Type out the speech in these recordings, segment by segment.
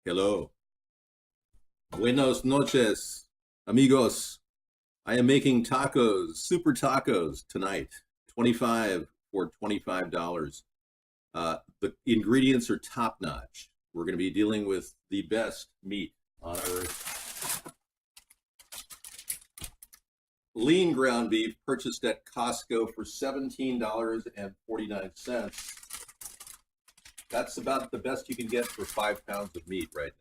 Hello. Buenos noches, amigos. I am making tacos, super tacos tonight. 25 for $25. The ingredients are top notch. We're going to be dealing with the best meat on earth. Lean ground beef purchased at Costco for $17.49. That's about the best you can get for 5 pounds of meat right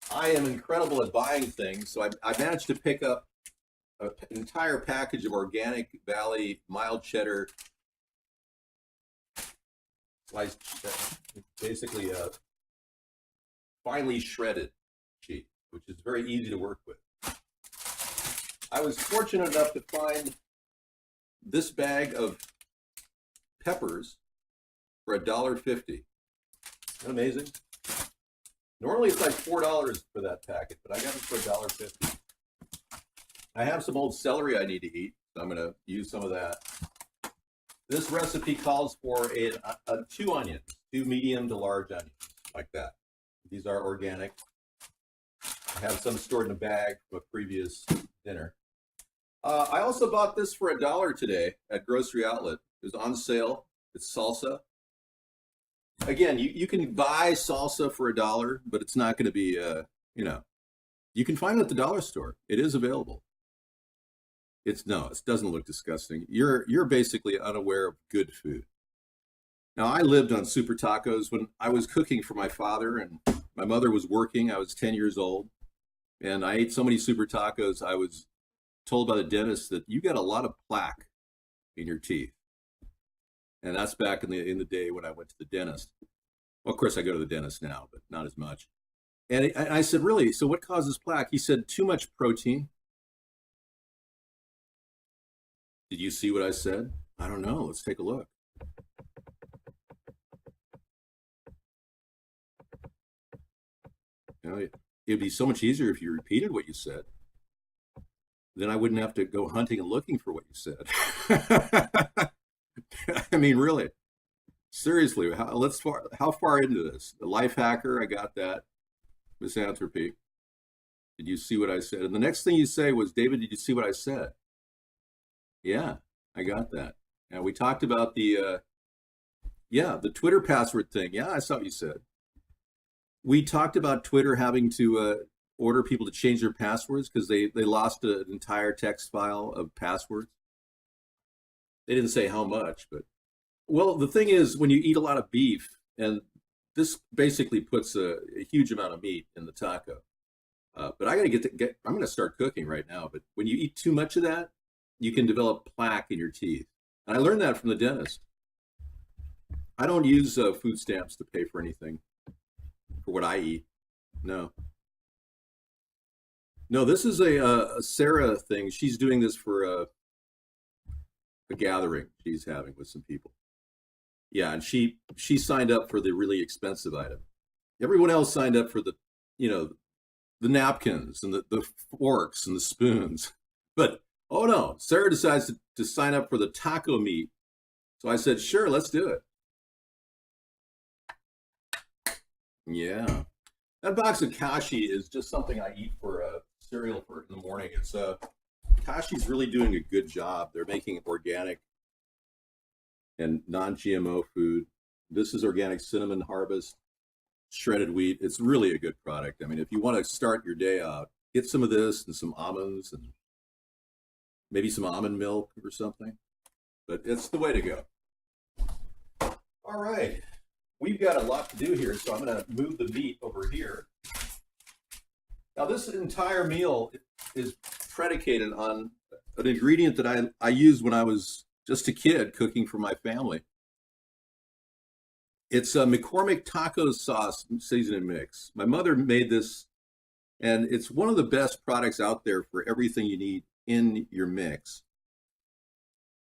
now. I am incredible at buying things, so I managed to pick up an entire package of organic Valley mild cheddar sliced, basically finely shredded cheese, which is very easy to work with. I was fortunate enough to find this bag of peppers for $1.50. Isn't that amazing? Normally it's like $4 for that packet, but I got it for $1.50. I have some old celery I need to eat, so I'm going to use some of that. This recipe calls for two onions, two medium to large onions, like that. These are organic. I have some stored in a bag from a previous dinner. I also bought this for $1 today at Grocery Outlet. It was on sale. It's salsa. Again, you can buy salsa for $1, but it's not going to be, you can find it at the dollar store. It is available. It doesn't look disgusting. You're basically unaware of good food. Now, I lived on super tacos when I was cooking for my father and my mother was working. I was 10 years old, and I ate so many super tacos. I was told by the dentist that you got a lot of plaque in your teeth. And that's back in the day when I went to the dentist. Well, of course, I go to the dentist now, but not as much. And I said, really? So what causes plaque? He said, too much protein. Did you see what I said? I don't know. Let's take a look. It'd be so much easier if you repeated what you said. Then I wouldn't have to go hunting and looking for what you said. I mean, really, seriously, how far into this? The life hacker, I got that. Misanthropy. Did you see what I said? And the next thing you say was, David, did you see what I said? Yeah, I got that. And we talked about the Twitter password thing. Yeah, I saw what you said. We talked about Twitter having to order people to change their passwords because they lost an entire text file of passwords. They didn't say how much, but well, the thing is, when you eat a lot of beef, and this basically puts a huge amount of meat in the taco. But I got to I'm going to start cooking right now. But when you eat too much of that, you can develop plaque in your teeth. And I learned that from the dentist. I don't use food stamps to pay for anything for what I eat. No. No, this is a Sarah thing. She's doing this for a gathering she's having with some people. Yeah, and she signed up for the really expensive item. Everyone else signed up for the napkins and the forks and the spoons. But oh no, Sarah decides to sign up for the taco meat. So I said, sure, let's do it. Yeah. That box of kashi is just something I eat for cereal for in the morning. It's Kashi's really doing a good job. They're making organic and non-GMO food. This is organic cinnamon harvest, shredded wheat. It's really a good product. I mean, if you want to start your day out, get some of this and some almonds and maybe some almond milk or something. But it's the way to go. All right. We've got a lot to do here, so I'm going to move the meat over here. Now, this entire meal is predicated on an ingredient that I used when I was just a kid cooking for my family. It's a McCormick Taco sauce seasoning mix. My mother made this, and it's one of the best products out there for everything you need in your mix.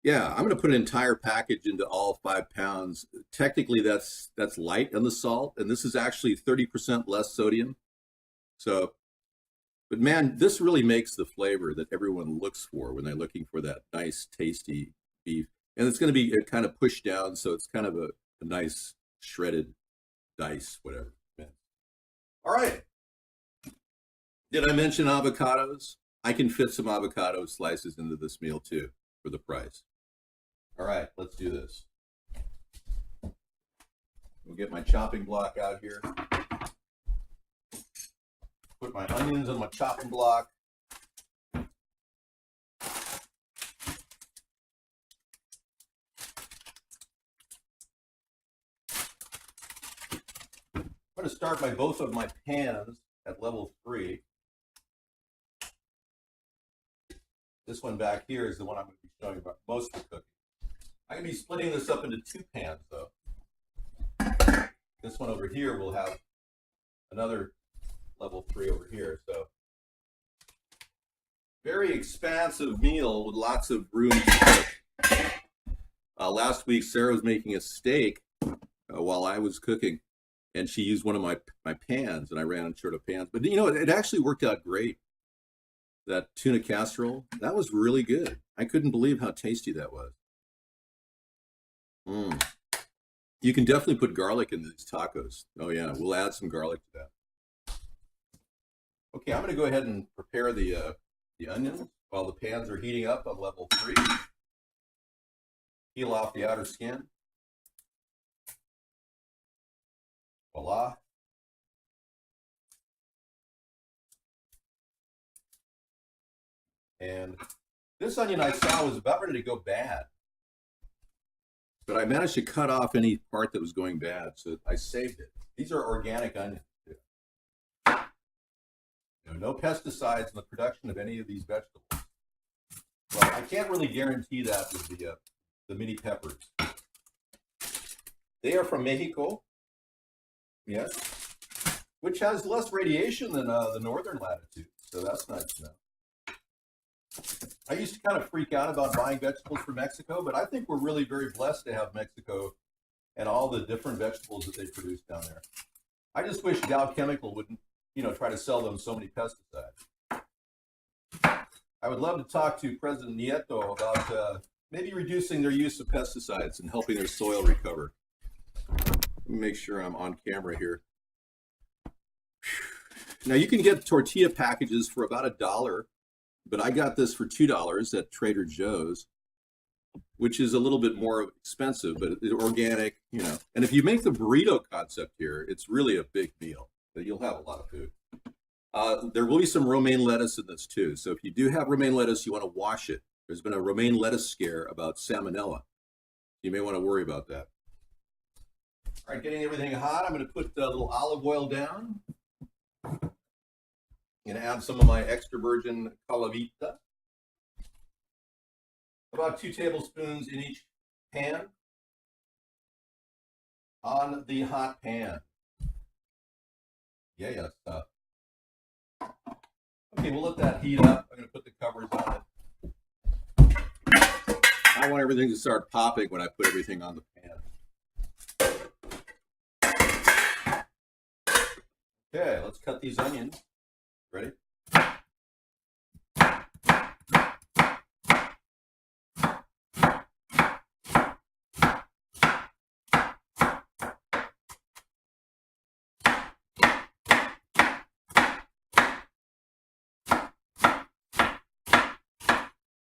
Yeah, I'm going to put an entire package into all 5 pounds. Technically, that's light on the salt, and this is actually 30% less sodium. So, but man, this really makes the flavor that everyone looks for when they're looking for that nice, tasty beef. And it's going to be kind of pushed down, so it's kind of a nice shredded dice, whatever. Man, All right. Did I mention avocados? I can fit some avocado slices into this meal too for the price. All right, let's do this. We'll get my chopping block out here. Put my onions on my chopping block. I'm going to start by both of my pans at level 3. This one back here is the one I'm going to be showing about most of the cooking. I'm going to be splitting this up into 2 pans though. This one over here will have another level 3 over here. So very expansive meal with lots of room to cook. Last week Sarah was making a steak while I was cooking, and she used one of my pans, and I ran short of pans. But you know, it actually worked out great. That tuna casserole, that was really good. I couldn't believe how tasty that was. You can definitely put garlic in these tacos. Oh yeah, we'll add some garlic to that. Okay, I'm going to go ahead and prepare the onions while the pans are heating up on level 3. Peel off the outer skin. Voila. And this onion I saw was about ready to go bad, but I managed to cut off any part that was going bad, so I saved it. These are organic onions. No pesticides in the production of any of these vegetables. Well, I can't really guarantee that with the mini peppers. They are from Mexico, yes, which has less radiation than the northern latitude, so that's nice to know. I used to kind of freak out about buying vegetables from Mexico, but I think we're really very blessed to have Mexico and all the different vegetables that they produce down there. I just wish Dow Chemical wouldn't, try to sell them so many pesticides. I would love to talk to President Nieto about maybe reducing their use of pesticides and helping their soil recover. Let me make sure I'm on camera here. Now you can get tortilla packages for about $1. But I got this for $2 at Trader Joe's, which is a little bit more expensive, but it's organic, And if you make the burrito concept here, it's really a big meal. You'll have a lot of food. There will be some romaine lettuce in this too. So if you do have romaine lettuce, you want to wash it. There's been a romaine lettuce scare about salmonella. You may want to worry about that. All right, getting everything hot. I'm going to put a little olive oil down. I'm going to add some of my extra virgin calavita. About 2 tablespoons in each pan. On the hot pan. Yeah, stuff. Okay, we'll let that heat up. I'm going to put the covers on it. I want everything to start popping when I put everything on the pan. Okay, let's cut these onions. Ready?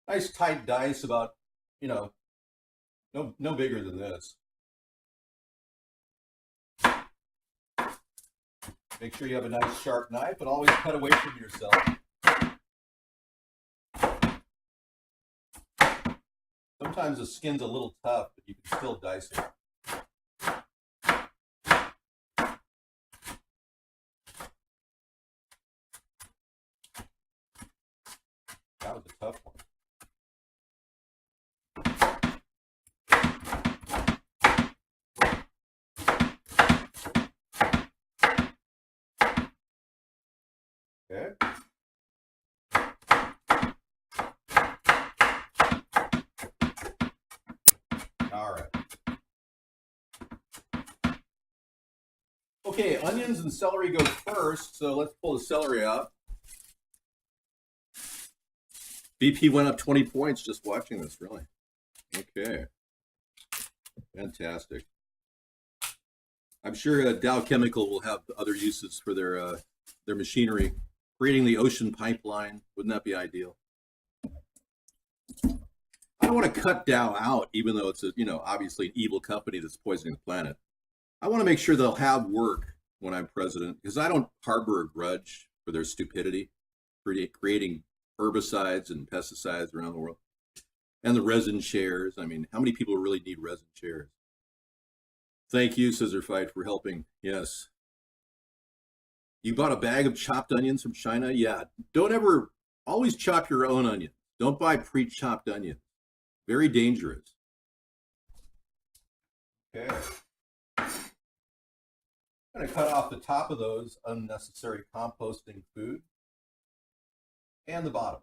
Nice tight dice, about, no bigger than this. Make sure you have a nice sharp knife, but always cut away from yourself. Sometimes the skin's a little tough, but you can still dice it. That was a tough one. Okay. All right. Okay, onions and celery go first, so let's pull the celery out. BP went up 20 points just watching this, really. Okay. Fantastic. I'm sure Dow Chemical will have other uses for their machinery, creating the ocean pipeline. Wouldn't that be ideal? I don't want to cut Dow out, even though it's obviously an evil company that's poisoning the planet. I want to make sure they'll have work when I'm president, because I don't harbor a grudge for their stupidity, creating herbicides and pesticides around the world, and the resin shares. I mean, how many people really need resin shares? Thank you, Scissor Fight, for helping. Yes. You bought a bag of chopped onions from China? Yeah. Don't ever, always chop your own onions. Don't buy pre-chopped onions. Very dangerous. Okay. I'm going to cut off the top of those unnecessary composting food and the bottom.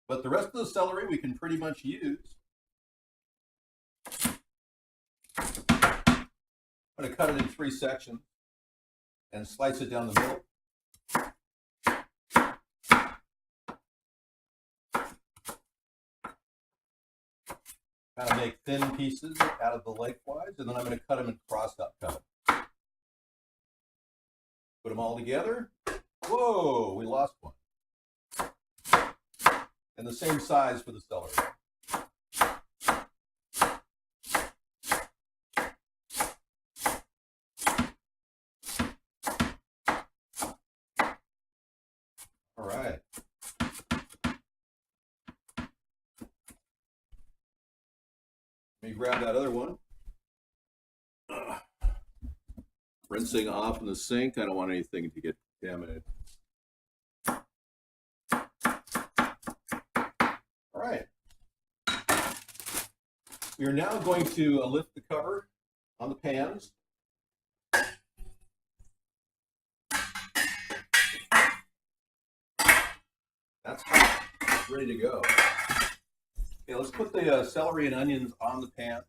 But the rest of the celery we can pretty much use. I'm going to cut it in 3 sections and slice it down the middle. Kind of make thin pieces out of the lengthwise, and then I'm going to cut them in cross-up cut. Put them all together. Whoa, we lost one. And the same size for the celery. All right. Let me grab that other one. Rinsing off in the sink. I don't want anything to get contaminated. All right. We are now going to lift the cover on the pans. That's hot. It's ready to go. Okay, let's put the celery and onions on the pan.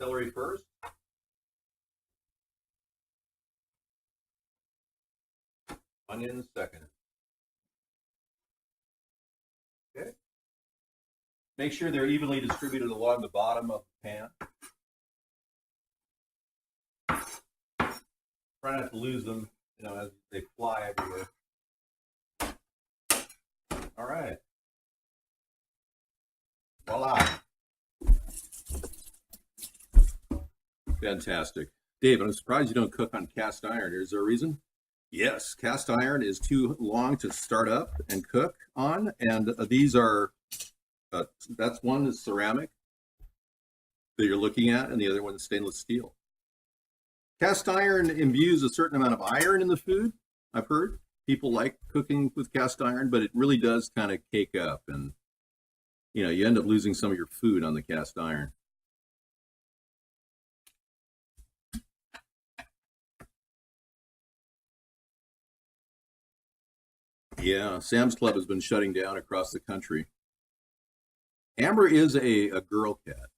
Celery first. Onions second. Okay. Make sure they're evenly distributed along the bottom of the pan. Try not to lose them, as they fly everywhere. All right. Voila. Fantastic. Dave, I'm surprised you don't cook on cast iron. Is there a reason? Yes, cast iron is too long to start up and cook on. And these are, that's one is ceramic that you're looking at, and the other one is stainless steel. Cast iron imbues a certain amount of iron in the food. I've heard people like cooking with cast iron, but it really does kind of cake up, and you end up losing some of your food on the cast iron. Yeah, Sam's Club has been shutting down across the country. Amber is a girl cat.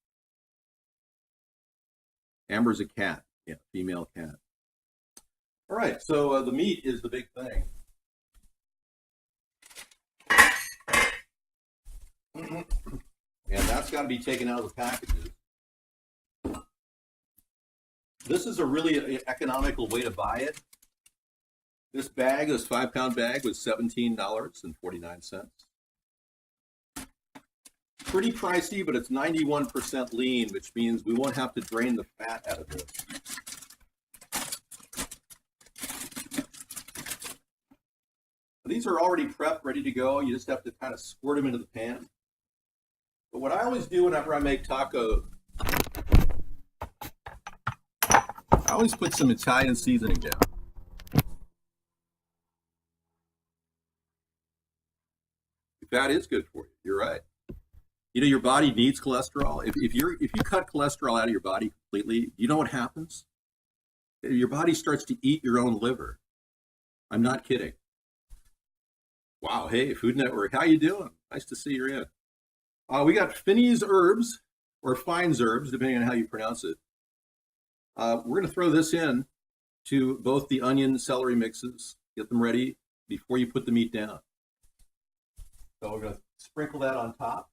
Amber's a cat. Yeah, female cat. All right, so the meat is the big thing. And that's got to be taken out of the packages. This is a really economical way to buy it. This bag, this 5-pound bag, was $17.49. Pretty pricey, but it's 91% lean, which means we won't have to drain the fat out of this. These are already prepped, ready to go. You just have to kind of squirt them into the pan. But what I always do whenever I make taco, I always put some Italian seasoning down. Fat is good for you. You're right. Your body needs cholesterol. If you cut cholesterol out of your body completely, you know what happens? Your body starts to eat your own liver. I'm not kidding. Wow. Hey, Food Network, how you doing? Nice to see you're in. We got Finney's herbs, or Fine's herbs, depending on how you pronounce it. We're going to throw this in to both the onion celery mixes. Get them ready before you put the meat down. So we're going to sprinkle that on top.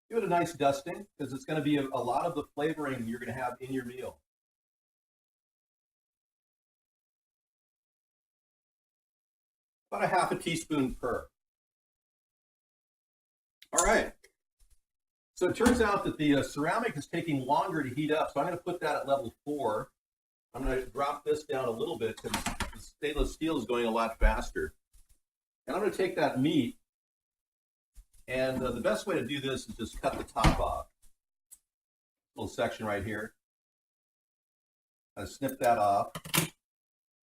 Give it a nice dusting because it's going to be a lot of the flavoring you're going to have in your meal. About a half a teaspoon per. All right. So it turns out that the ceramic is taking longer to heat up, so I'm going to put that at level 4. I'm going to drop this down a little bit because the stainless steel is going a lot faster. And I'm going to take that meat, and the best way to do this is just cut the top off. Little section right here. Kind of snip that off,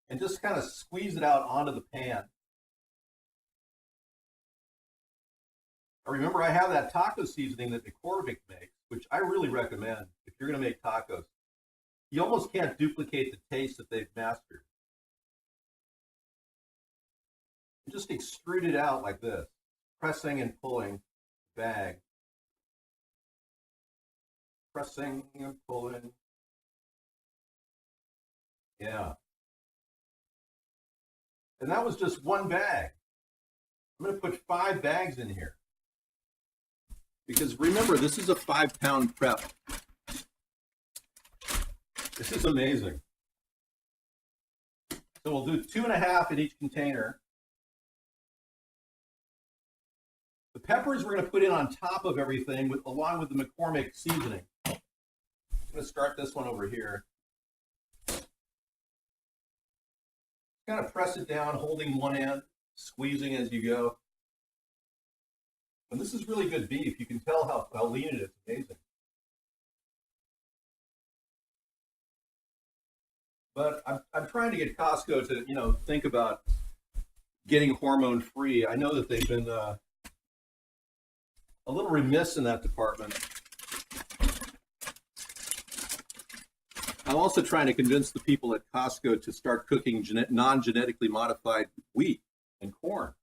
and just kind of squeeze it out onto the pan. Remember, I have that taco seasoning that McCormick makes, which I really recommend if you're going to make tacos. You almost can't duplicate the taste that they've mastered. You just extrude it out like this, pressing and pulling the bag. Pressing and pulling. Yeah. And that was just one bag. I'm going to put 5 bags in here. Because remember, this is a 5-pound prep. This is amazing. So we'll do 2.5 in each container. The peppers we're going to put in on top of everything along with the McCormick seasoning. I'm going to start this one over here. Kind of press it down, holding one end, squeezing as you go. And this is really good beef. You can tell how lean it is. It's amazing. But I'm trying to get Costco to, think about getting hormone free. I know that they've been a little remiss in that department. I'm also trying to convince the people at Costco to start cooking non-genetically modified wheat and corn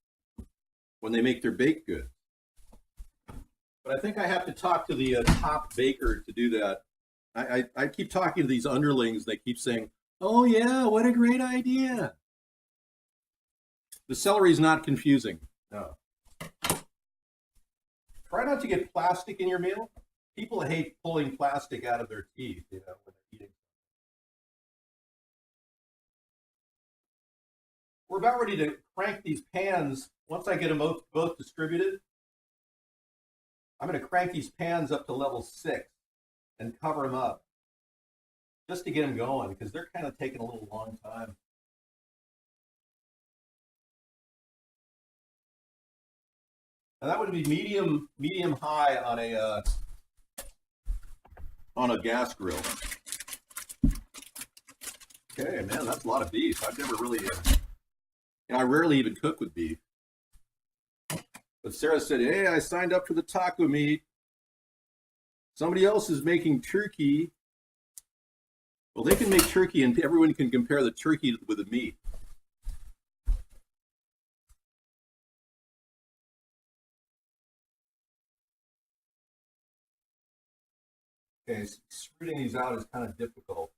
when they make their baked goods. But I think I have to talk to the top baker to do that. I keep talking to these underlings. They keep saying, oh, yeah, what a great idea. The celery is not confusing. No. Try not to get plastic in your meal. People hate pulling plastic out of their teeth, when they're eating. We're about ready to crank these pans. Once I get them both distributed, I'm going to crank these pans up to level 6 and cover them up just to get them going because they're kind of taking a little long time. And that would be medium high on a gas grill. Okay, man, that's a lot of beef. I've never really, I rarely even cook with beef. But Sarah said, hey, I signed up for the taco meat. Somebody else is making turkey. Well, they can make turkey and everyone can compare the turkey with the meat. Okay, so extruding these out is kind of difficult.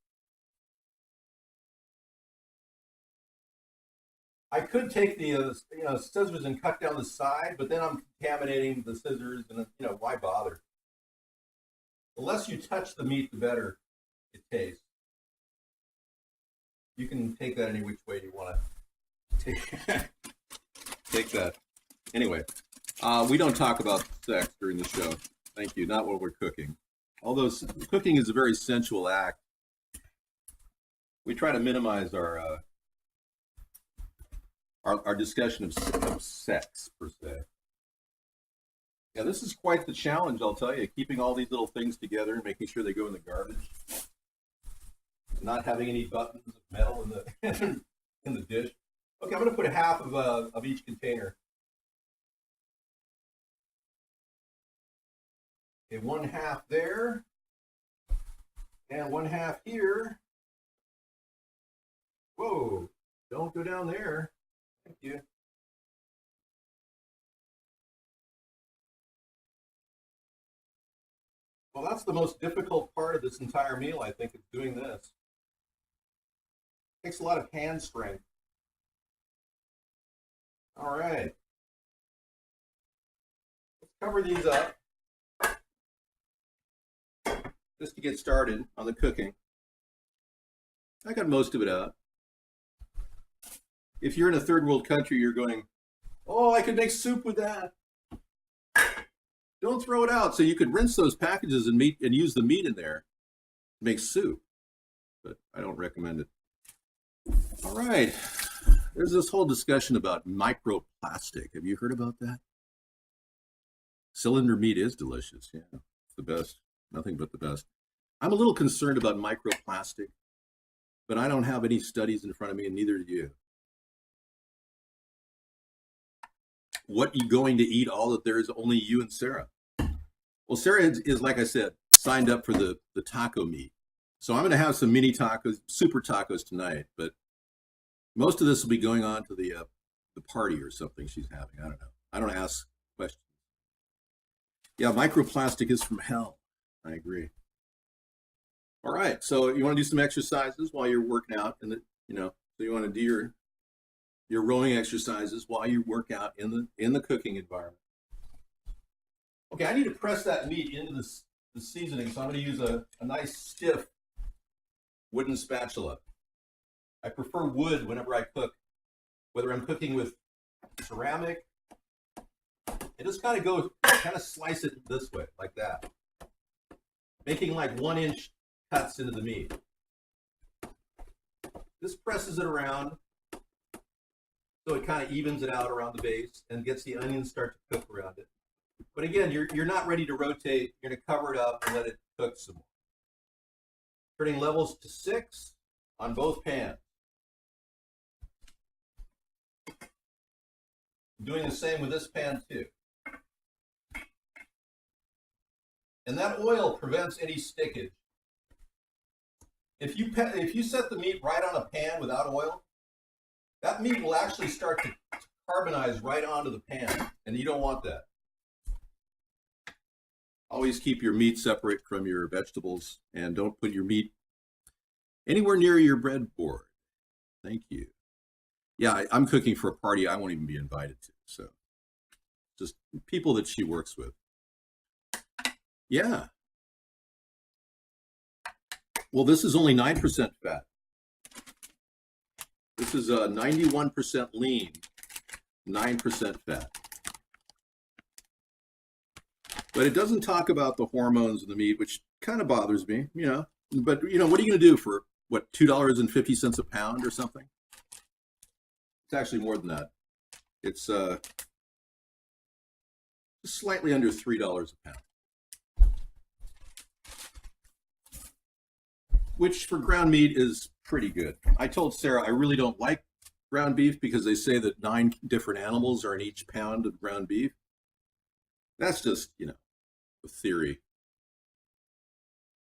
I could take the scissors and cut down the side, but then I'm contaminating the scissors, and why bother? The less you touch the meat, the better it tastes. You can take that any which way you want to take that. Anyway, we don't talk about sex during the show. Thank you. Not while we're cooking. Although cooking is a very sensual act, we try to minimize our discussion of sex, per se. Yeah, this is quite the challenge, I'll tell you, keeping all these little things together and making sure they go in the garbage. Not having any buttons of metal in the dish. Okay, I'm going to put half of each container. Okay, 1/2 there, and 1/2 here. Whoa, don't go down there. Thank you. Well, that's the most difficult part of this entire meal, I think, is doing this. It takes a lot of hand strength. All right. Let's cover these up just to get started on the cooking. I got most of it out. If you're in a third world country, you're going, oh, I could make soup with that. Don't throw it out. So you could rinse those packages and use the meat in there to make soup. But I don't recommend it. All right. There's this whole discussion about microplastic. Have you heard about that? Cylinder meat is delicious. Yeah, it's the best. Nothing but the best. I'm a little concerned about microplastic, but I don't have any studies in front of me, and neither do you. What are you going to eat all that there is only you and Sarah? Well, Sarah is, like I said, signed up for the taco meat. So I'm going to have some mini tacos, super tacos tonight, but most of this will be going on to the party or something she's having. I don't know. I don't ask questions. Yeah, microplastic is from hell. I agree. All right, so you want to do some exercises while you're working out, and so you want to do your rowing exercises while you work out in the cooking environment. Okay, I need to press that meat into the seasoning, so I'm going to use a nice stiff wooden spatula. I prefer wood whenever I cook, whether I'm cooking with ceramic. And just kind of slice it this way, like that, making like 1-inch cuts into the meat. This presses it around so it kind of evens it out around the base and gets the onions start to cook around it. But again, you're not ready to rotate. You're going to cover it up and let it cook some more. Turning levels to 6 on both pans. Doing the same with this pan too. And that oil prevents any stickage. If you set the meat right on a pan without oil, that meat will actually start to carbonize right onto the pan, and you don't want that. Always keep your meat separate from your vegetables, and don't put your meat anywhere near your breadboard. Thank you. Yeah, I'm cooking for a party I won't even be invited to, so just people that she works with. Yeah. Well, this is only 9% fat. This is 91% lean, 9% fat. But it doesn't talk about the hormones in the meat, which kind of bothers me, But, what are you going to do for, what, $2.50 a pound or something? It's actually more than that. It's slightly under $3 a pound. Which for ground meat is pretty good. I told Sarah I really don't like ground beef because they say that 9 different animals are in each pound of ground beef. That's just, a theory.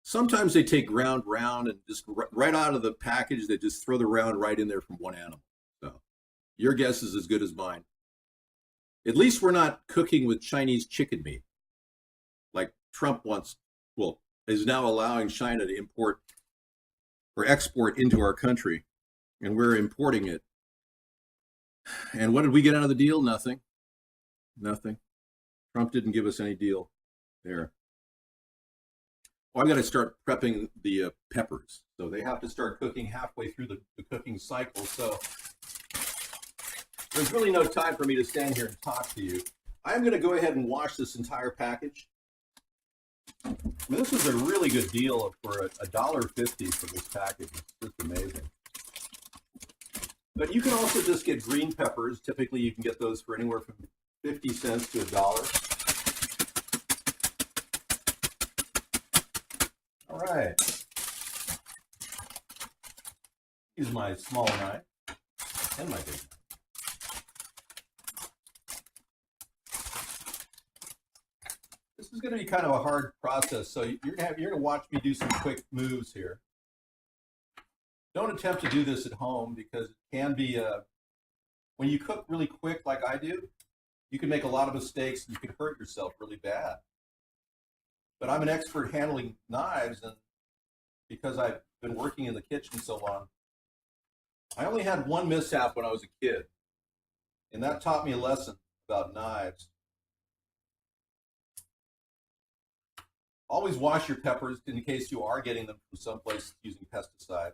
Sometimes they take ground round and just right out of the package, they just throw the round right in there from one animal. So your guess is as good as mine. At least we're not cooking with Chinese chicken meat. Like Trump is now allowing China to import or export into our country, and we're importing it. And what did we get out of the deal? Nothing. Trump didn't give us any deal there. Oh, I've got to start prepping the peppers. So they have to start cooking halfway through the cooking cycle. So there's really no time for me to stand here and talk to you. I'm going to go ahead and wash this entire package. This is a really good deal for $1.50 for this package. It's just amazing. But you can also just get green peppers. Typically, you can get those for anywhere from 50 cents to $1. All right. Use my small knife and my big knife. This is going to be kind of a hard process, so you're going to watch me do some quick moves here. Don't attempt to do this at home because it can be when you cook really quick like I do, you can make a lot of mistakes and you can hurt yourself really bad. but I'm an expert handling knives, and because I've been working in the kitchen so long, I only had one mishap when I was a kid, and that taught me a lesson about knives. Always wash your peppers in case you are getting them from someplace using pesticides.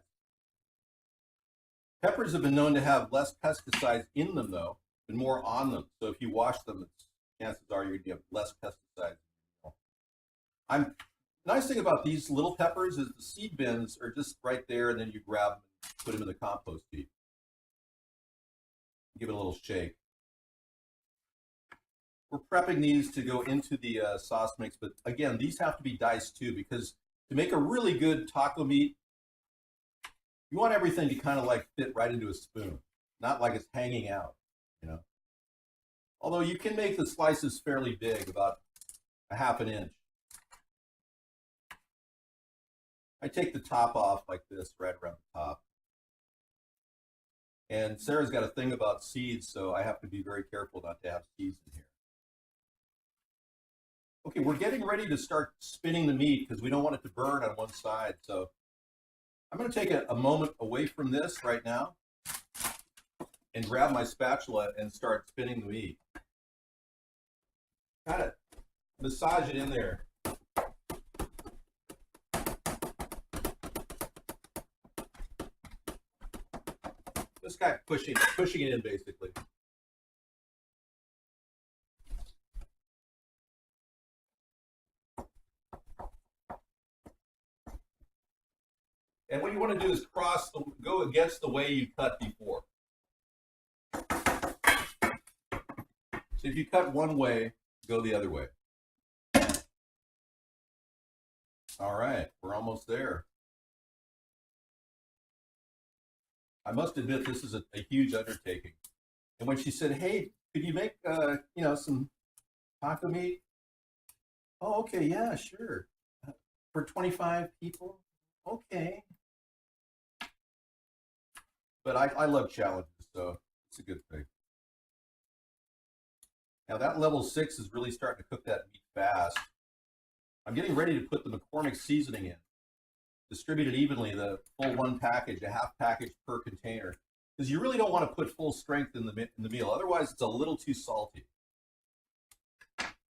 Peppers have been known to have less pesticides in them, though, and more on them. So if you wash them, chances are you're going to get less pesticides. I'm nice thing about these little peppers is the seed bins are just right there, and then you grab them and put them in the compost heap. Give it a little shake. We're prepping these to go into the sauce mix, but again, these have to be diced too, because to make a really good taco meat, you want everything to kind of like fit right into a spoon, not like it's hanging out, you know. Although you can make the slices fairly big, about a half an inch. I take the top off like this, right around the top. And Sarah's got a thing about seeds, so I have to be very careful not to have seeds in here. Okay, we're getting ready to start spinning the meat because we don't want it to burn on one side. So I'm going to take a moment away from this right now and grab my spatula and start spinning the meat. Kind of massage it in there. This guy pushing it in basically. And what you want to do is go against the way you cut before. So if you cut one way, go the other way. All right, we're almost there. I must admit, this is a huge undertaking. And when she said, "Hey, could you make some taco meat?" Oh, okay, yeah, sure. For 25 people, okay. But I love challenges, so it's a good thing. Now that level 6 is really starting to cook that meat fast. I'm getting ready to put the McCormick seasoning in. Distribute it evenly, the full one package, a half package per container, because you really don't want to put full strength in the meal. Otherwise, it's a little too salty.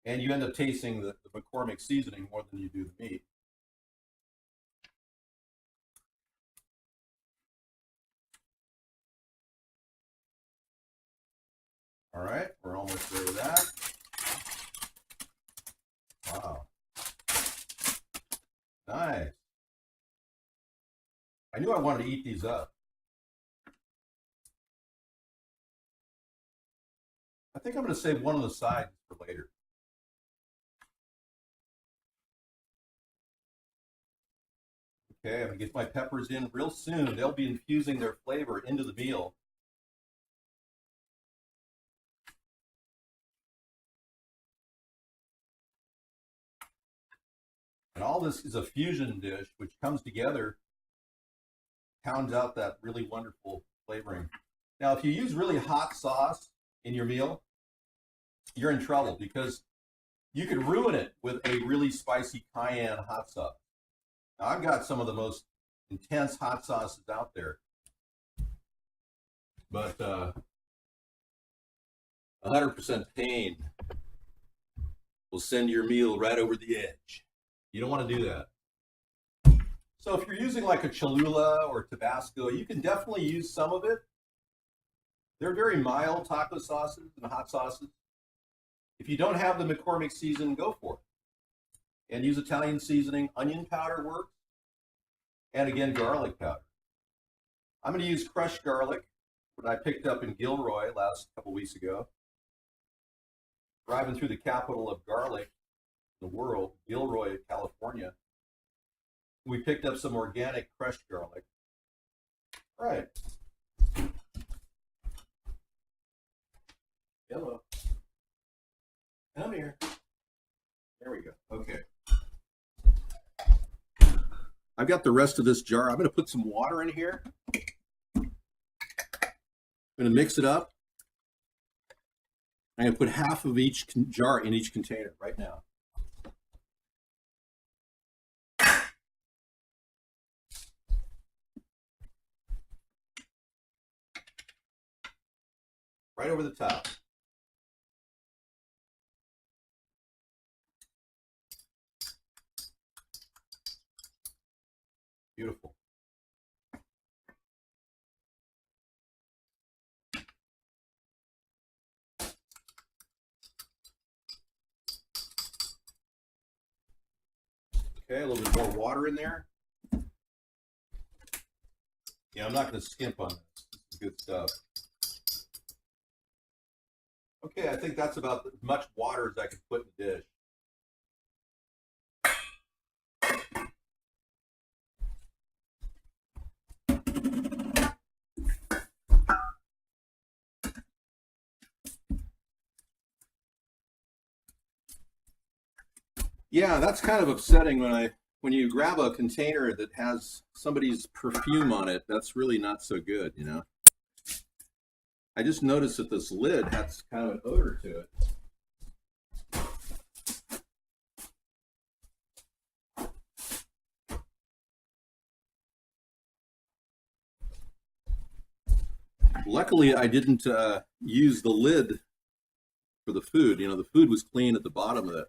And you end up tasting the McCormick seasoning more than you do the meat. All right, we're almost there with that. Wow. Nice. I knew I wanted to eat these up. I think I'm going to save one on the side for later. Okay, I'm going to get my peppers in real soon. They'll be infusing their flavor into the meal. And all this is a fusion dish, which comes together, pounds out that really wonderful flavoring. Now, if you use really hot sauce in your meal, you're in trouble because you could ruin it with a really spicy cayenne hot sauce. Now, I've got some of the most intense hot sauces out there, but 100% pain will send your meal right over the edge. You don't want to do that. So if you're using like a Cholula or Tabasco, you can definitely use some of it. They're very mild taco sauces and hot sauces. If you don't have the McCormick season, go for it. And use Italian seasoning. Onion powder works. And again, garlic powder. I'm going to use crushed garlic, what I picked up in Gilroy last couple weeks ago. Driving through the capital of garlic in the world, Gilroy, California. We picked up some organic crushed garlic. All right. Hello. Come here. There we go. Okay. I've got the rest of this jar. I'm going to put some water in here. I'm going to mix it up. I'm going to put half of each jar in each container right now. right over the top. Beautiful. Okay, a little bit more water in there. Yeah, I'm not going to skimp on this. This is good stuff. Okay, I think that's about as much water as I can put in the dish. Yeah, that's kind of upsetting when you grab a container that has somebody's perfume on it. That's really not so good, you know. I just noticed that this lid has kind of an odor to it. Luckily, I didn't use the lid for the food. You know, the food was clean at the bottom of it.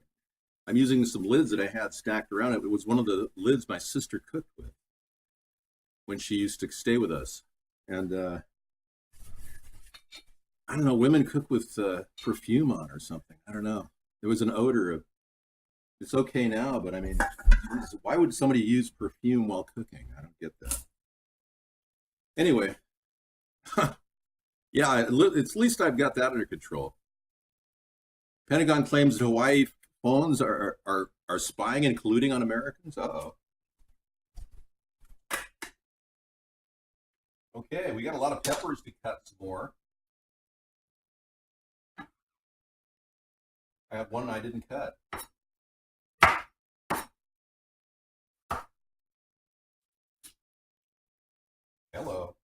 I'm using some lids that I had stacked around it. It was one of the lids my sister cooked with when she used to stay with us. And I don't know, women cook with perfume on or something. I don't know. There was an odor of, it's okay now, but I mean, why would somebody use perfume while cooking? I don't get that. Anyway, yeah, it's at least I've got that under control. Pentagon claims that Hawaii phones are spying and colluding on Americans. Uh-oh. Okay, we got a lot of peppers to cut some more. I have one I didn't cut. Hello.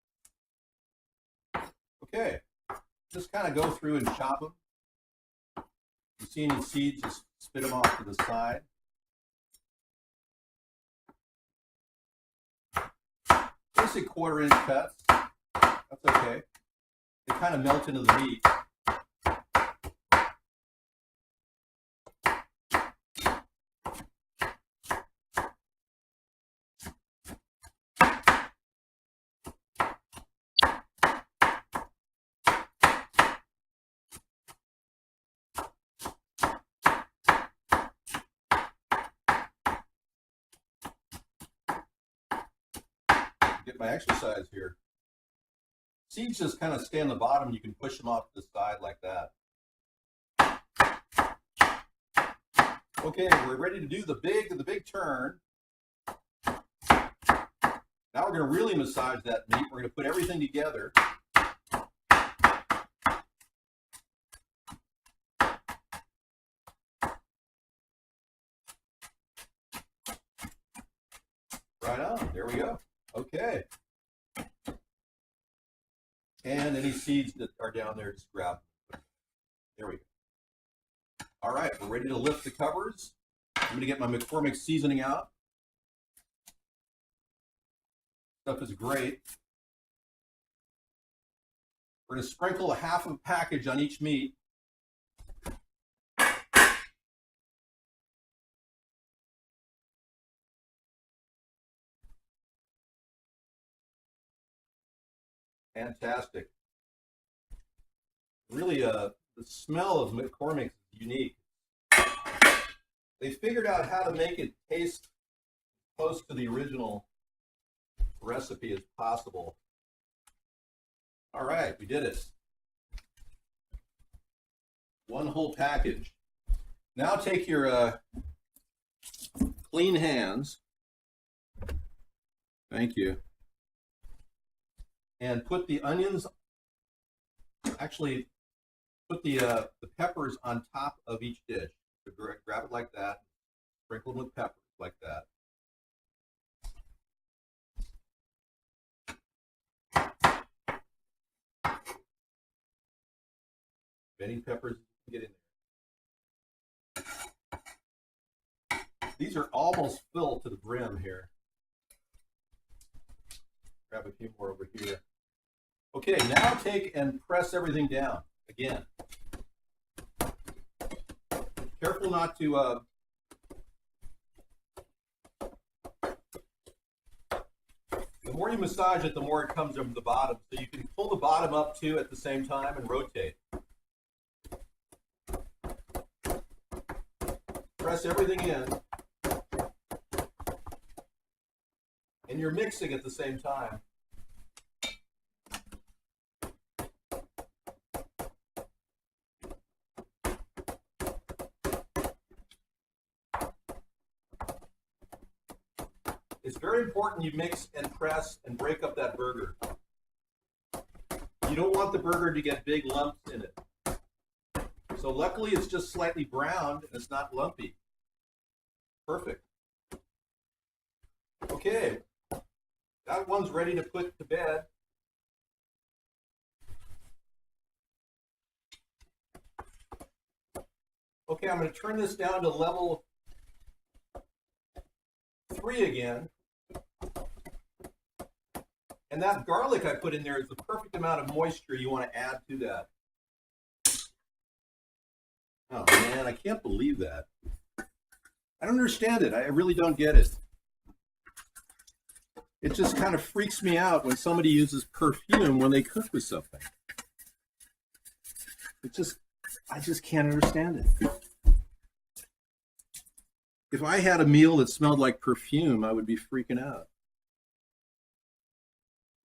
Okay, just kind of go through and chop them. If you see any seeds, just spit them off to the side. Basic 1/4-inch cuts. That's okay. They kind of melt into the meat. Get my exercise here. Seeds just kind of stay on the bottom. You can push them off to the side like that. Okay, we're ready to do the big turn. Now we're going to really massage that meat. We're going to put everything together. Right on. There we go. Okay. And any seeds that are down there, just grab them. There we go. All right, we're ready to lift the covers. I'm going to get my McCormick seasoning out. Stuff is great. We're going to sprinkle a half of a package on each meat. Fantastic. Really, the smell of McCormick is unique. They figured out how to make it taste close to the original recipe as possible. All right, we did it. One whole package. Now take your clean hands. Thank you. And put the onions, actually put the peppers on top of each dish. So grab it like that, sprinkle them with peppers like that. Any peppers get in there. These are almost filled to the brim here. Grab a few more over here. Okay, now take and press everything down. Again, careful not to the more you massage it, the more it comes from the bottom. So you can pull the bottom up too at the same time and rotate. Press everything in. And you're mixing at the same time. It's very important you mix and press and break up that burger. You don't want the burger to get big lumps in it. So luckily it's just slightly browned and it's not lumpy. Perfect. Okay, that one's ready to put to bed. Okay, I'm going to turn this down to level 3 again. And that garlic I put in there is the perfect amount of moisture you want to add to that. Oh man, I can't believe that. I don't understand it. I really don't get it. It just kind of freaks me out when somebody uses perfume when they cook with something. I just can't understand it. If I had a meal that smelled like perfume, I would be freaking out.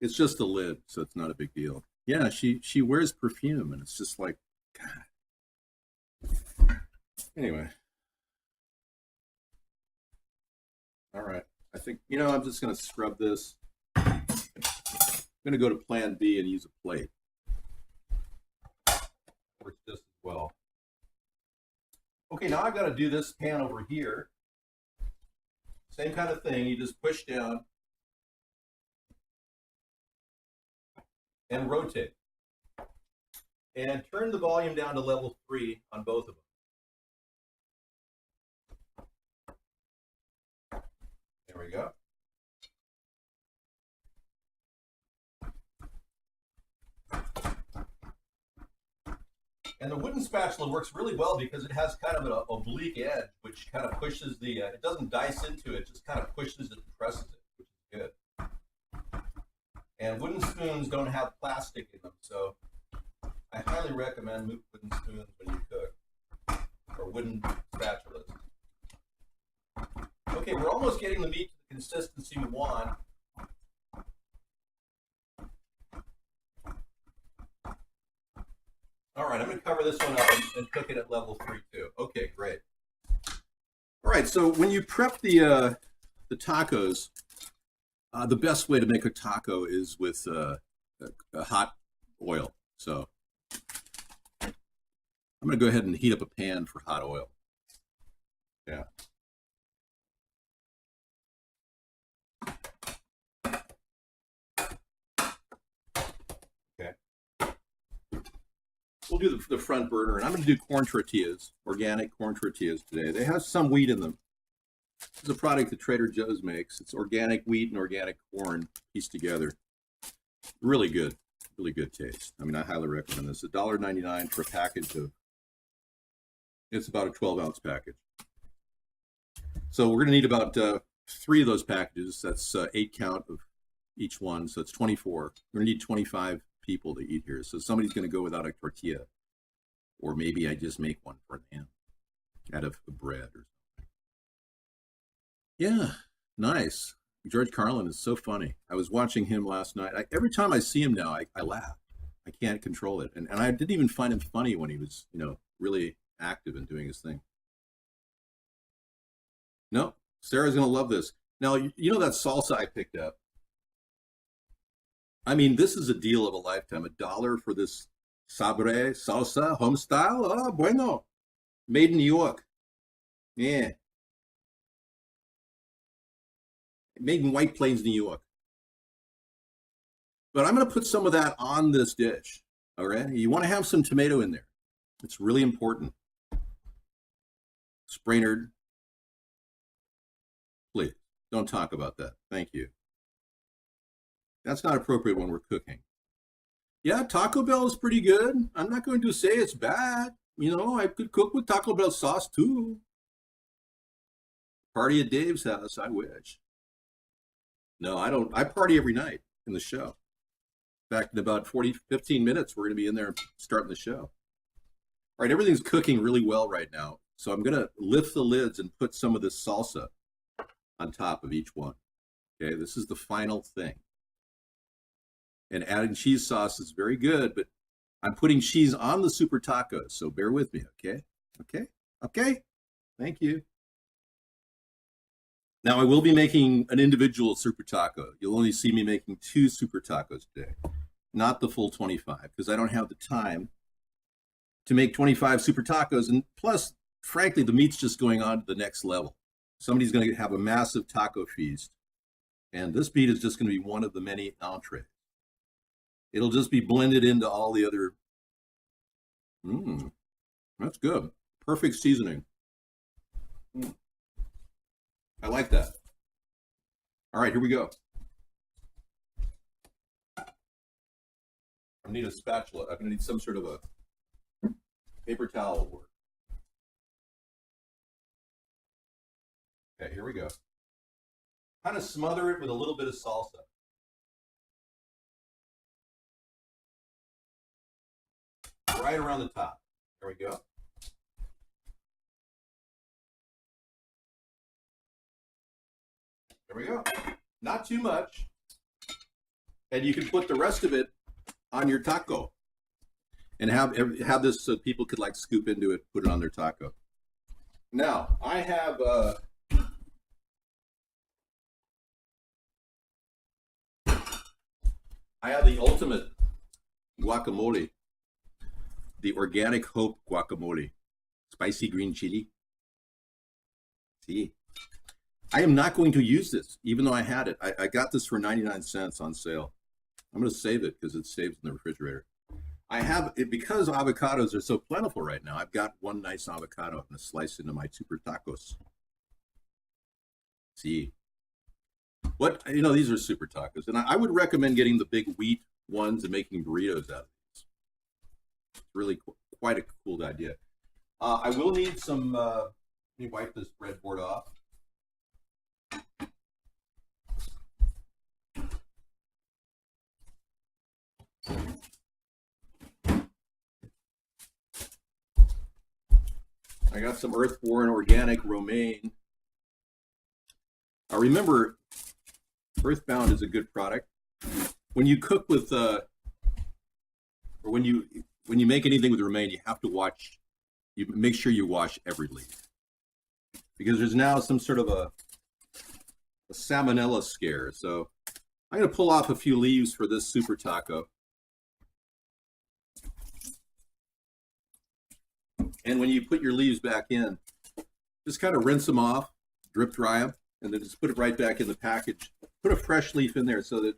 It's just a lid, so it's not a big deal. Yeah, she wears perfume, and it's just like, God. Anyway. All right. I think, I'm just going to scrub this. I'm going to go to plan B and use a plate. Works just as well. Okay, now I've got to do this pan over here. Same kind of thing. You just push down and rotate. And turn the volume down to level 3 on both of them. There we go. And the wooden spatula works really well because it has kind of an oblique edge, which kind of pushes the, it doesn't dice into it, just kind of pushes it and presses it, which is good. And wooden spoons don't have plastic in them, so I highly recommend wooden spoons when you cook, or wooden spatulas. Okay, we're almost getting the meat to the consistency we want. All right, I'm going to cover this one up and cook it at level 3 too. Okay, great. All right, so when you prep the tacos, the best way to make a taco is with a hot oil. So I'm going to go ahead and heat up a pan for hot oil. Yeah. We'll do the front burner, and I'm going to do corn tortillas, organic corn tortillas today. They have some wheat in them. It's a product that Trader Joe's makes. It's organic wheat and organic corn pieced together. Really good taste. I mean, I highly recommend this. $1.99 for a package of, it's about a 12-ounce package. So we're going to need about 3 of those packages. That's 8 count of each one, so it's 24. We're going to need 25 people to eat here. So somebody's going to go without a tortilla, or maybe I just make one for them out of the bread or something. Yeah, nice. George Carlin is so funny. I was watching him last night. Every time I see him now, I laugh. I can't control it. And I didn't even find him funny when he was, really active and doing his thing. No, Sarah's going to love this. Now, you know that salsa I picked up? I mean, this is a deal of a lifetime. $1 for this Celery salsa, home style. Oh, bueno. Made in New York. Yeah. Made in White Plains, New York. But I'm going to put some of that on this dish. All right. You want to have some tomato in there. It's really important. Sprainerd, please don't talk about that. Thank you. That's not appropriate when we're cooking. Yeah, Taco Bell is pretty good. I'm not going to say it's bad. You know, I could cook with Taco Bell sauce too. Party at Dave's house, I wish. No, I don't. I party every night in the show. In fact, in about 40, 15 minutes, we're going to be in there starting the show. All right, everything's cooking really well right now. So I'm going to lift the lids and put some of this salsa on top of each one. Okay, this is the final thing. And adding cheese sauce is very good, but I'm putting cheese on the super tacos, so bear with me, okay? Okay? Okay? Thank you. Now I will be making an individual super taco. You'll only see me making 2 super tacos today, not the full 25, because I don't have the time to make 25 super tacos. And plus, frankly, the meat's just going on to the next level. Somebody's going to have a massive taco feast, and this meat is just going to be one of the many entrees. It'll just be blended into all the other. That's good. Perfect seasoning. I like that. All right, here we go. I need a spatula. I'm going to need some sort of a paper towel or. Okay, here we go. Kind of smother it with a little bit of salsa. Right around the top. There we go. There we go. Not too much. And you can put the rest of it on your taco and have this so people could like scoop into it, put it on their taco. Now, I have the ultimate guacamole. The Organic Hope guacamole, spicy green chili. See, I am not going to use this, even though I had it. I got this for 99 cents on sale. I'm going to save it because it saves in the refrigerator. I have it because avocados are so plentiful right now. I've got one nice avocado. I'm going to slice into my super tacos. See, these are super tacos, and I would recommend getting the big wheat ones and making burritos out of these. It's really quite a cool idea. I will need some. Let me wipe this breadboard off. I got some Earthborn Organic Romaine. Remember, Earthbound is a good product. When you cook with, or when you make anything with romaine, you have to watch. You make sure you wash every leaf because there's now some sort of a salmonella scare. So I'm going to pull off a few leaves for this super taco. And when you put your leaves back in, just kind of rinse them off, drip dry them, and then just put it right back in the package. Put a fresh leaf in there so that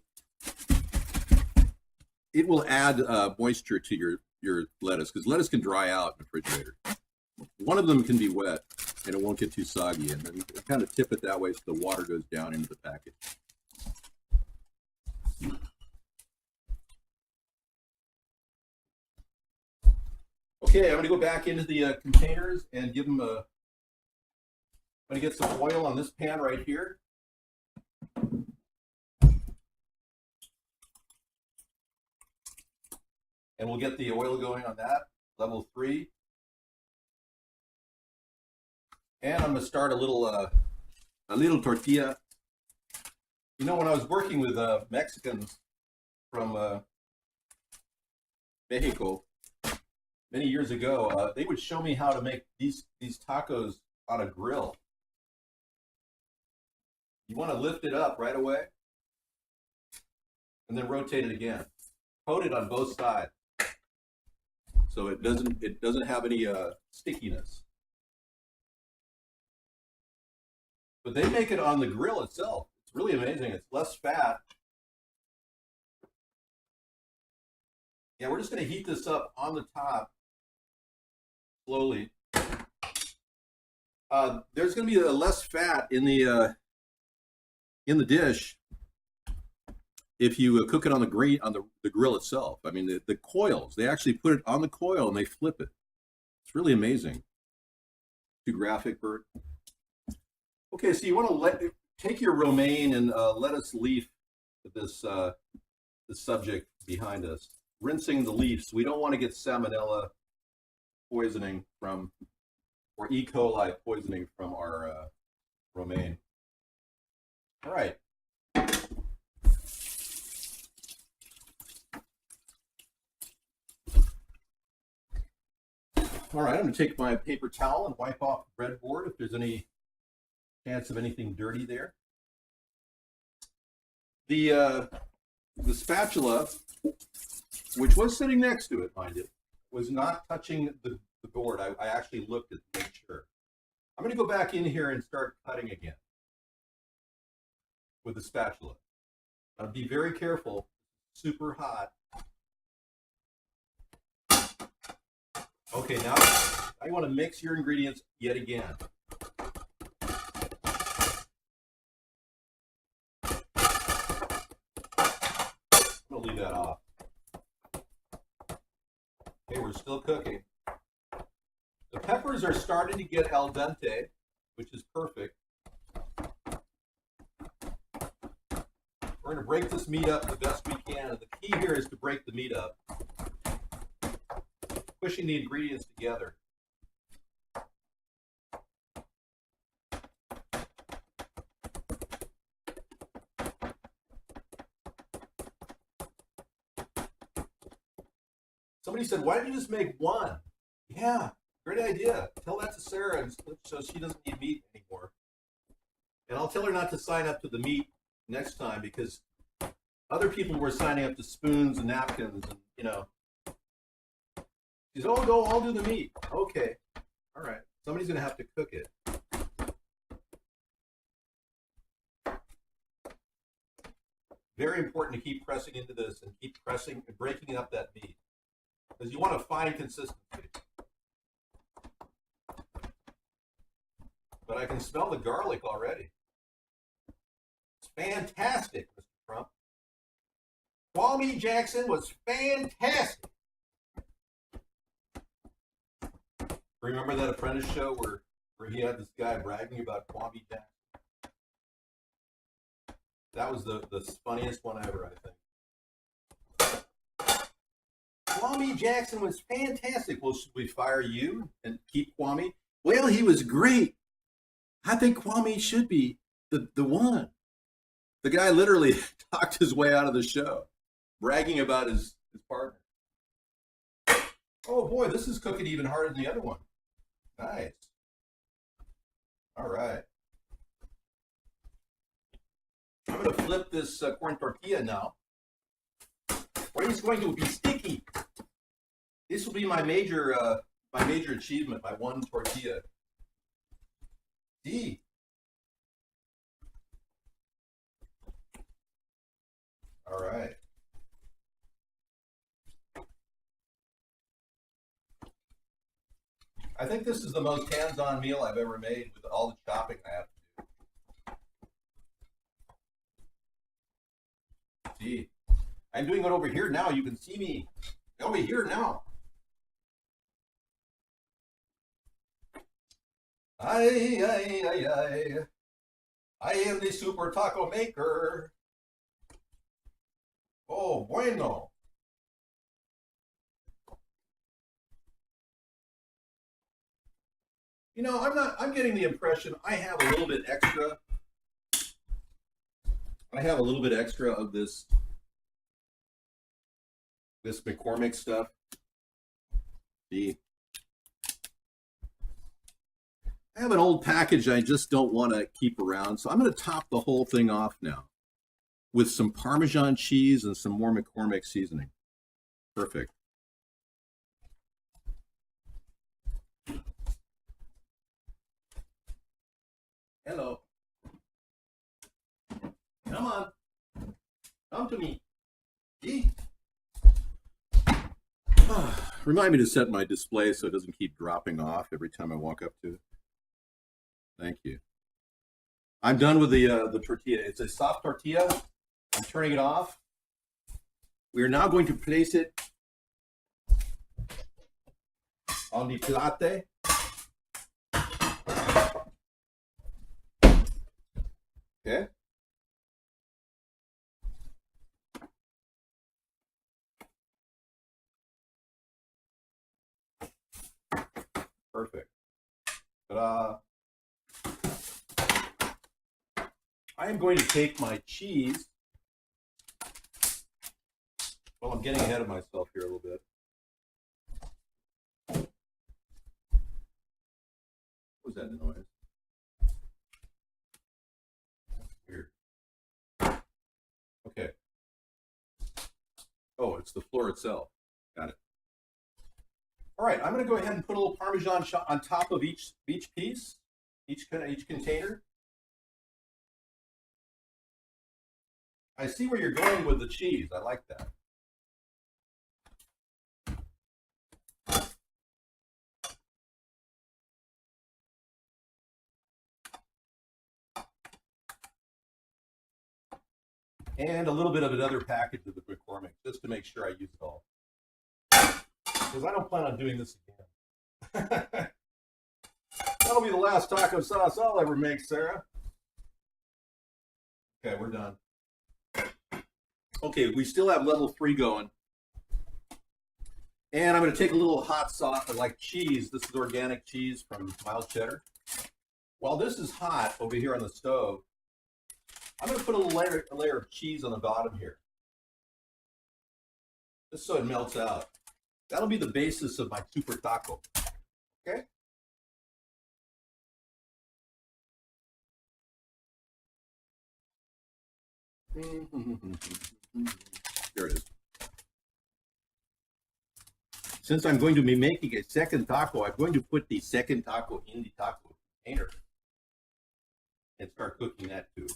it will add moisture to your lettuce, because lettuce can dry out in the refrigerator. One of them can be wet, and it won't get too soggy. And then you kind of tip it that way so the water goes down into the package. Okay, I'm going to go back into the containers and give them a. I'm going to get some oil on this pan right here. And we'll get the oil going on that, level 3. And I'm going to start a little tortilla. You know, when I was working with Mexicans from Mexico many years ago, they would show me how to make these tacos on a grill. You want to lift it up right away, and then rotate it again. Coat it on both sides, so it doesn't have any stickiness. But they make it on the grill itself. It's really amazing. It's less fat. Yeah, we're just going to heat this up on the top slowly. There's going to be less fat in the dish if you cook it on the grill itself. I mean, the coils, they actually put it on the coil and they flip it. It's really amazing. Too graphic, Bert? Okay, so you want to take your romaine and let us leaf this this subject behind us. Rinsing the leaves. We don't want to get salmonella poisoning from, or E. coli poisoning from our romaine. All right. All right, I'm going to take my paper towel and wipe off the breadboard if there's any chance of anything dirty there. The spatula, which was sitting next to it, mind you, was not touching the board. I actually looked at to make sure. I'm going to go back in here and start cutting again with the spatula. Be very careful. Super hot. Okay, now I want to mix your ingredients yet again. I'm going to leave that off. Okay, we're still cooking. The peppers are starting to get al dente, which is perfect. We're going to break this meat up the best we can. And the key here is to break the meat up, pushing the ingredients together. Somebody said, why didn't you just make one? Yeah, great idea. Tell that to Sarah so she doesn't need meat anymore. And I'll tell her not to sign up to the meat next time, because other people were signing up to spoons and napkins and, you know. She says, oh, no, I'll do the meat. Okay. All right. Somebody's going to have to cook it. Very important to keep pressing into this and keep pressing and breaking up that meat, because you want a fine consistency. But I can smell the garlic already. It's fantastic, Mr. Trump. Kwame Jackson was fantastic. Remember that Apprentice show where he had this guy bragging about Kwame Jackson? That was the funniest one ever, I think. Kwame Jackson was fantastic. Well, should we fire you and keep Kwame? Well, he was great. I think Kwame should be the one. The guy literally talked his way out of the show, bragging about his partner. Oh boy, this is cooking even harder than the other one. Nice. All right. I'm going to flip this corn tortilla now. Or it's going to be sticky. This will be my major achievement, my one tortilla. See? All right. I think this is the most hands-on meal I've ever made with all the chopping I have to do. See, I'm doing it over here now. You can see me over here now. I am the super taco maker. Oh, bueno. You know, I'm getting the impression I have a little bit extra. I have a little bit extra of this McCormick stuff. See? I have an old package I just don't want to keep around, so I'm going to top the whole thing off now with some Parmesan cheese and some more McCormick seasoning. Perfect. Hello. Come on. Come to me. See? Remind me to set my display so it doesn't keep dropping off every time I walk up to it. Thank you. I'm done with the tortilla. It's a soft tortilla. I'm turning it off. We are now going to place it on the plate. Okay. Perfect. Ta-da. I am going to take my cheese. Well, I'm getting ahead of myself here a little bit. What was that noise? Weird. Okay. Oh, it's the floor itself. Got it. All right, I'm going to go ahead and put a little Parmesan on top of each piece, each container. I see where you're going with the cheese. I like that. And a little bit of another package of the McCormick, just to make sure I use it all. Because I don't plan on doing this again. That'll be the last taco sauce I'll ever make, Sarah. Okay, we're done. Okay, we still have level 3 going. And I'm going to take a little hot sauce, like cheese. This is organic cheese from Mild Cheddar. While this is hot over here on the stove, I'm going to put a layer of cheese on the bottom here, just so it melts out. That'll be the basis of my super taco. Okay? There it is. Since I'm going to be making a second taco, I'm going to put the second taco in the taco container and start cooking that too.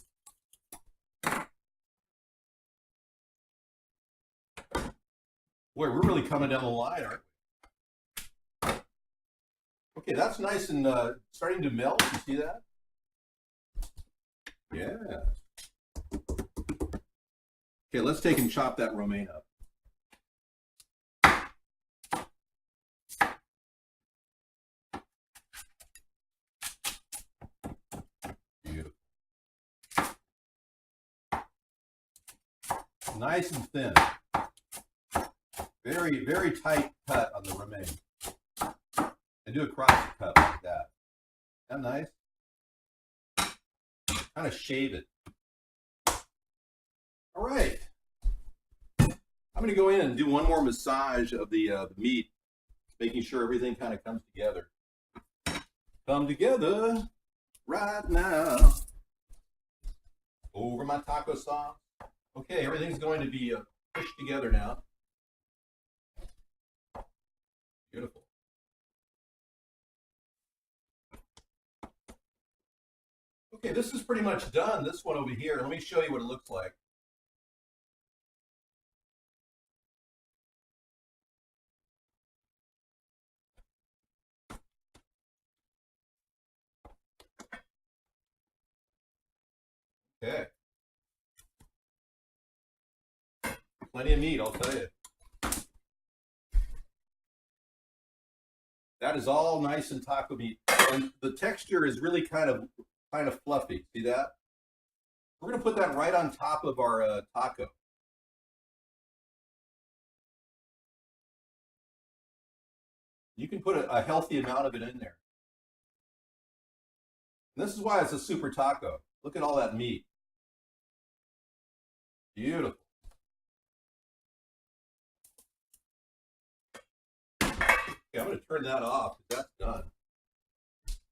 Boy, we're really coming down the line, aren't we? Okay, that's nice and starting to melt. You see that? Yeah. Okay, let's take and chop that romaine up. Beautiful. Nice and thin. Very, very tight cut on the romaine. And do a cross cut like that. Isn't that nice? Kind of shave it. All right. I'm going to go in and do one more massage of the meat, making sure everything kind of comes together. Come together right now. Over my taco sauce. Okay, everything's going to be pushed together now. Beautiful. Okay, this is pretty much done, this one over here. Let me show you what it looks like. Okay. Plenty of meat, I'll tell you. That is all nice and taco meat. And the texture is really kind of fluffy. See that? We're going to put that right on top of our taco. You can put a healthy amount of it in there. And this is why it's a super taco. Look at all that meat. Beautiful. Okay, I'm going to turn that off because that's done.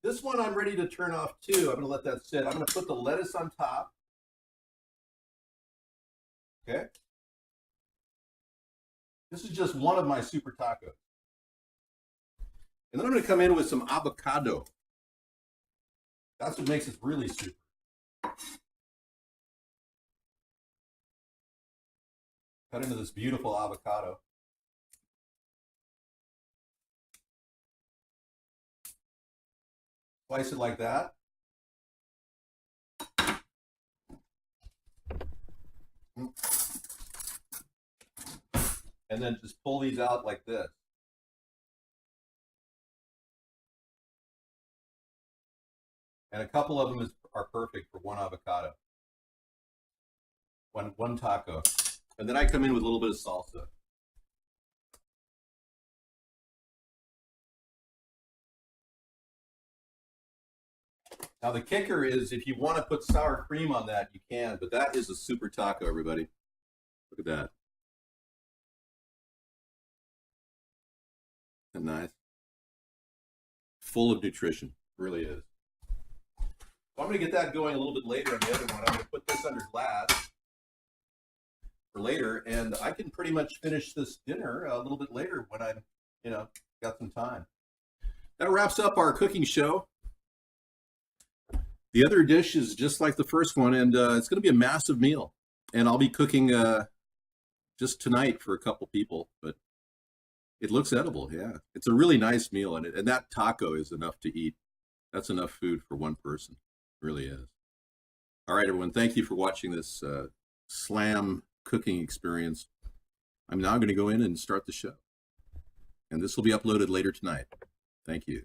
This one I'm ready to turn off too. I'm going to let that sit. I'm going to put the lettuce on top. Okay. This is just one of my super tacos. And then I'm going to come in with some avocado. That's what makes it really super. Cut into this beautiful avocado. Slice it like that. and then just pull these out like this. And a couple of them are perfect for one avocado, one taco. And then I come in with a little bit of salsa. Now the kicker is if you want to put sour cream on that, you can, but that is a super taco, everybody. Look at that. Isn't that nice? Full of nutrition, really is. So I'm going to get that going a little bit later on the other one. I'm going to put this under glass for later, and I can pretty much finish this dinner a little bit later when I'm, got some time. That wraps up our cooking show. The other dish is just like the first one, and it's going to be a massive meal. And I'll be cooking just tonight for a couple people, but it looks edible. Yeah, it's a really nice meal, and that taco is enough to eat. That's enough food for one person. It really is. All right, everyone. Thank you for watching this slam cooking experience. I'm now going to go in and start the show, and this will be uploaded later tonight. Thank you.